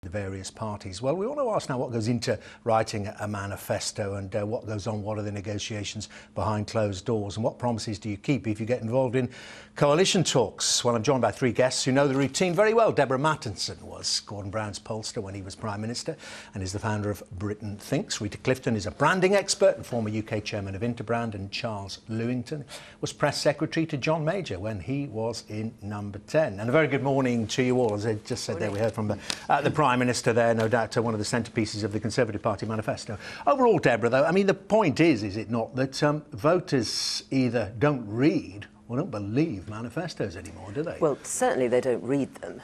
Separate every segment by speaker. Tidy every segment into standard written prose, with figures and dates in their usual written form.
Speaker 1: the various parties. Well, we want to ask now what goes into writing a manifesto and what goes on, what are the negotiations behind closed doors, and what promises do you keep if you get involved in coalition talks? Well, I'm joined by three guests who know the routine very well. Deborah Mattinson was Gordon Brown's pollster when he was Prime Minister and is the founder of Britain Thinks. Rita Clifton is a branding expert and former UK chairman of Interbrand, and Charles Lewington was press secretary to John Major when he was in Number 10. And a very good morning to you all. As I just said there, we heard from the Prime Minister there, no doubt one of the centrepieces of the Conservative Party manifesto. Overall, Deborah, though, I mean, the point is it not, that voters either don't read or don't believe manifestos anymore, do they?
Speaker 2: Well, certainly they don't read them.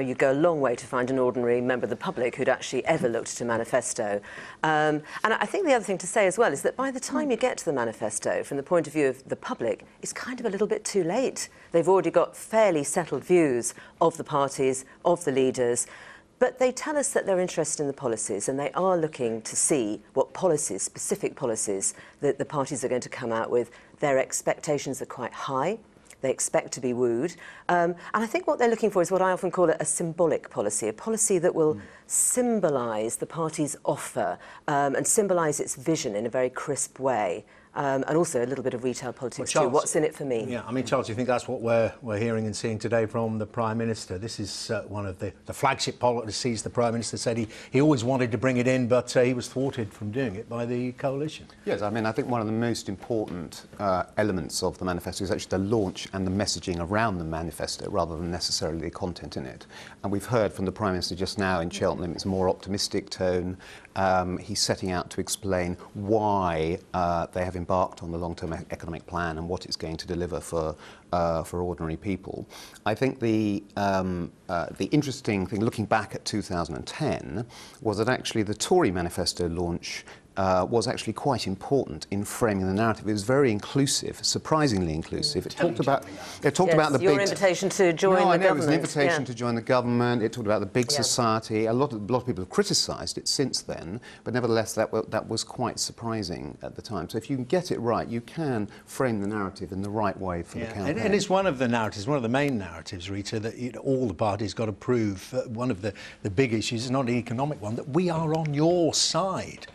Speaker 2: You go a long way to find an ordinary member of the public who'd actually ever looked at a manifesto. And I think the other thing to say as well is that by the time you get to the manifesto, from the point of view of the public, it's kind of a little bit too late. They've already got fairly settled views of the parties, of the leaders. But they tell us that they're interested in the policies, and they are looking to see what policies, specific policies, that the parties are going to come out with. Their expectations are quite high. They expect to be wooed. And I think what they're looking for is what I often call a symbolic policy, a policy that will symbolise the party's offer and symbolise its vision in a very crisp way. And also a little bit of retail politics too. What's in it for me?
Speaker 1: Yeah, I mean, Charles, do you think that's what we're hearing and seeing today from the Prime Minister? This is one of the flagship policies the Prime Minister said he always wanted to bring it in, but he was thwarted from doing it by the coalition.
Speaker 3: Yes, I mean, I think one of the most important elements of the manifesto is actually the launch and the messaging around the manifesto rather than necessarily the content in it. And we've heard from the Prime Minister just now in Cheltenham, it's a more optimistic tone. He's setting out to explain why they have embarked on the long-term economic plan and what it's going to deliver for ordinary people. I think the interesting thing, looking back at 2010, was that actually the Tory manifesto launch was actually quite important in framing the narrative. It was very inclusive, surprisingly inclusive. It talked about the
Speaker 2: your
Speaker 3: big
Speaker 2: invitation to join the government.
Speaker 3: It was an invitation to join the government. It talked about the big society. A lot of people have criticised it since then, but nevertheless that was quite surprising at the time. So if you can get it right, you can frame the narrative in the right way for the campaign.
Speaker 1: And it's one of the narratives, one of the main narratives, Rita, that all the parties got to prove. One of the big issues is not an economic one, that we are on your side.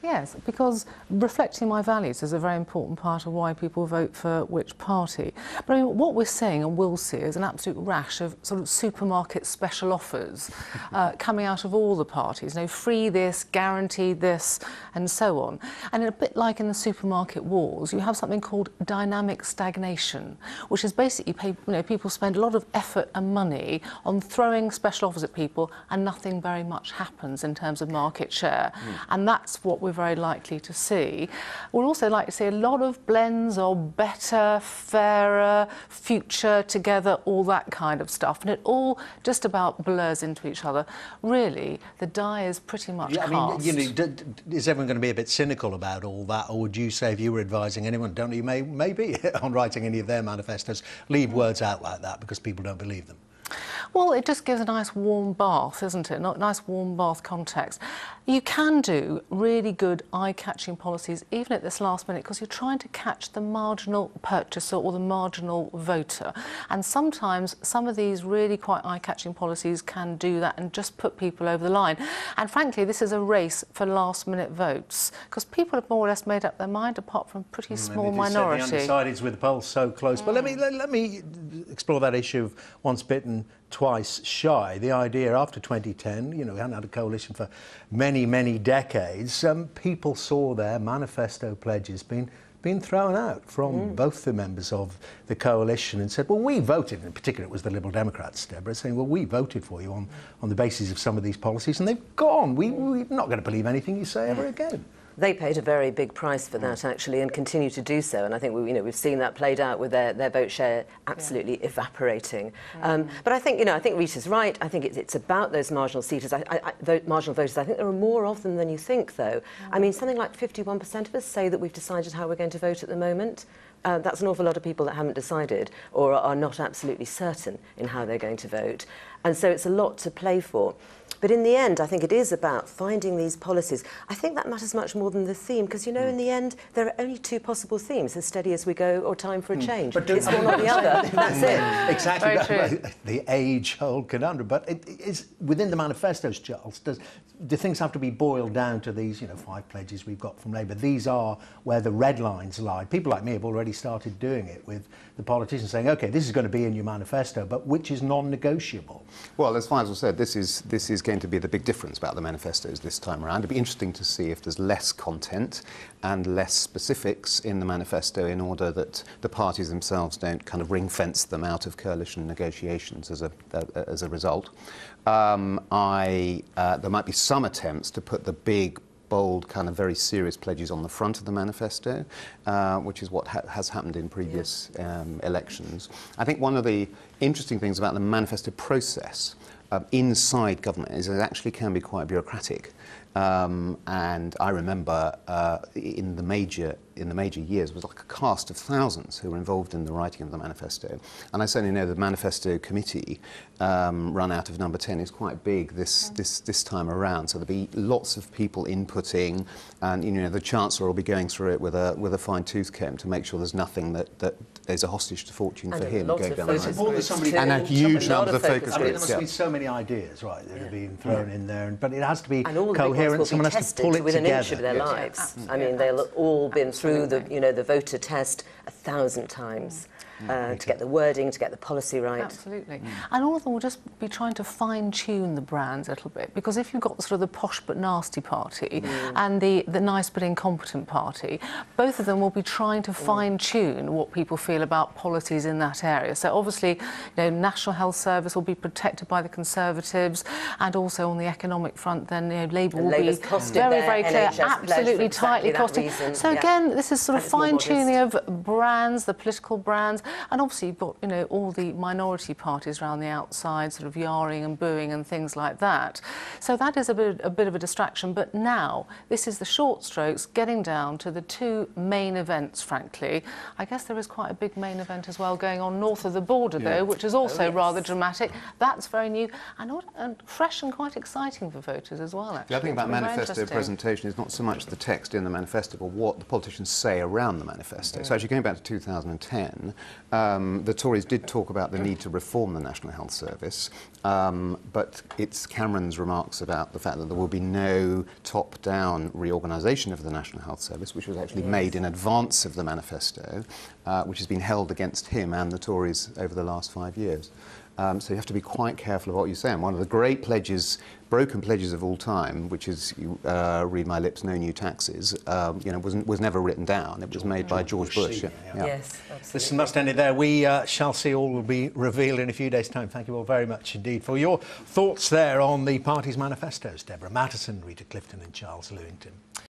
Speaker 4: Yes, because reflecting my values is a very important part of why people vote for which party. But I mean, what we're seeing and will see is an absolute rash of sort of supermarket special offers coming out of all the parties. You know, free this, guaranteed this, and so on. And a bit like in the supermarket wars, you have something called dynamic stagnation, which is basically people spend a lot of effort and money on throwing special offers at people, and nothing very much happens in terms of market share. And that's what we're very likely to see. We'll also like to see a lot of blends of better, fairer, future together, all that kind of stuff. And it all just about blurs into each other. Really, the die is pretty much cast.
Speaker 1: I mean, is everyone going to be a bit cynical about all that? Or would you say, if you were advising anyone, don't you, maybe on writing any of their manifestos, leave words out like that because people don't believe them?
Speaker 4: Well, it just gives a nice warm bath, isn't it? Nice warm bath context. You can do really good eye-catching policies, even at this last minute, because you're trying to catch the marginal purchaser or the marginal voter. And sometimes some of these really quite eye-catching policies can do that and just put people over the line. And frankly, this is a race for last-minute votes, because people have more or less made up their mind, apart from a pretty small minority.
Speaker 1: The undecideds with the polls so close. But let me explore that issue of once bitten, twice shy. The idea after 2010, we hadn't had a coalition for many, many decades. People saw their manifesto pledges being thrown out from both the members of the coalition and said, well, we voted, in particular it was the Liberal Democrats, Deborah, saying, well, we voted for you on the basis of some of these policies, and they've gone. We're not going to believe anything you say ever again.
Speaker 2: They paid a very big price for that, actually, and continue to do so. And I think we've seen that played out with their vote share absolutely evaporating. But I think Rita's right. I think it's about those marginal voters. Marginal voters. I think there are more of them than you think, though. I mean, something like 51% of us say that we've decided how we're going to vote at the moment. That's an awful lot of people that haven't decided or are not absolutely certain in how they're going to vote. And so it's a lot to play for. But in the end, I think it is about finding these policies. I think that matters much more than the theme, because, you know, in the end, there are only two possible themes: as steady as we go, or time for a change.
Speaker 1: But
Speaker 2: it's one or the other. That's it.
Speaker 1: Exactly. The age-old conundrum. But it is within the manifestos, Charles. Do things have to be boiled down to these, 5 pledges we've got from Labour? These are where the red lines lie. People like me have already started doing it, with the politicians saying, OK, this is going to be in your manifesto, but which is non-negotiable?
Speaker 3: Well, as Faisal said, this is going to be the big difference about the manifestos this time around. It'd be interesting to see if there's less content and less specifics in the manifesto, in order that the parties themselves don't kind of ring-fence them out of coalition negotiations as a result. There might be some attempts to put the big, bold, kind of very serious pledges on the front of the manifesto, which is what has happened in previous elections. I think one of the interesting things about the manifesto process inside government is it actually can be quite bureaucratic. And I remember in the major years, it was like a cast of thousands who were involved in the writing of the manifesto. And I certainly know the manifesto committee, run out of Number 10, is quite big this time around. So there'll be lots of people inputting, and the Chancellor will be going through it with a fine-tooth comb to make sure there's nothing that is a hostage to fortune for him. Going down the
Speaker 1: and
Speaker 3: a huge number of focus groups.
Speaker 1: There must be so many ideas, right, that are being thrown in there, but it has to be
Speaker 2: and all
Speaker 1: coherent. Someone has to pull it
Speaker 2: within
Speaker 1: together.
Speaker 2: an inch of their lives. I mean, they'll all been through the voter test 1,000 times. To get the wording, to get the policy right.
Speaker 4: Absolutely. And all of them will just be trying to fine-tune the brands a little bit, because if you've got sort of the posh but nasty party and the nice but incompetent party, both of them will be trying to fine-tune what people feel about policies in that area. So obviously, National Health Service will be protected by the Conservatives, and also on the economic front, then Labour will be very, very clear, absolutely tightly costed. So again, this is sort of fine-tuning of brands, the political brands. And obviously you've got, all the minority parties around the outside, sort of yarring and booing and things like that. So that is a bit of a distraction. But now, this is the short strokes, getting down to the 2 main events, frankly. I guess there is quite a big main event as well going on north of the border, though, which is also rather dramatic. That's very new and fresh and quite exciting for voters as well, actually.
Speaker 3: The other thing about manifesto presentation is not so much the text in the manifesto, but what the politicians say around the manifesto. So actually, going back to 2010, the Tories did talk about the need to reform the National Health Service, but it's Cameron's remarks about the fact that there will be no top-down reorganisation of the National Health Service, which was actually made in advance of the manifesto, which has been held against him and the Tories over the last 5 years. So you have to be quite careful of what you say. And one of the great pledges, broken pledges of all time, which is read my lips, no new taxes, was never written down. It was made by George Bush.
Speaker 2: Yes, absolutely.
Speaker 1: Listen, must end it there. We shall see. All will be revealed in a few days' time. Thank you all very much indeed for your thoughts there on the party's manifestos. Deborah Matteson, Rita Clifton and Charles Lewington.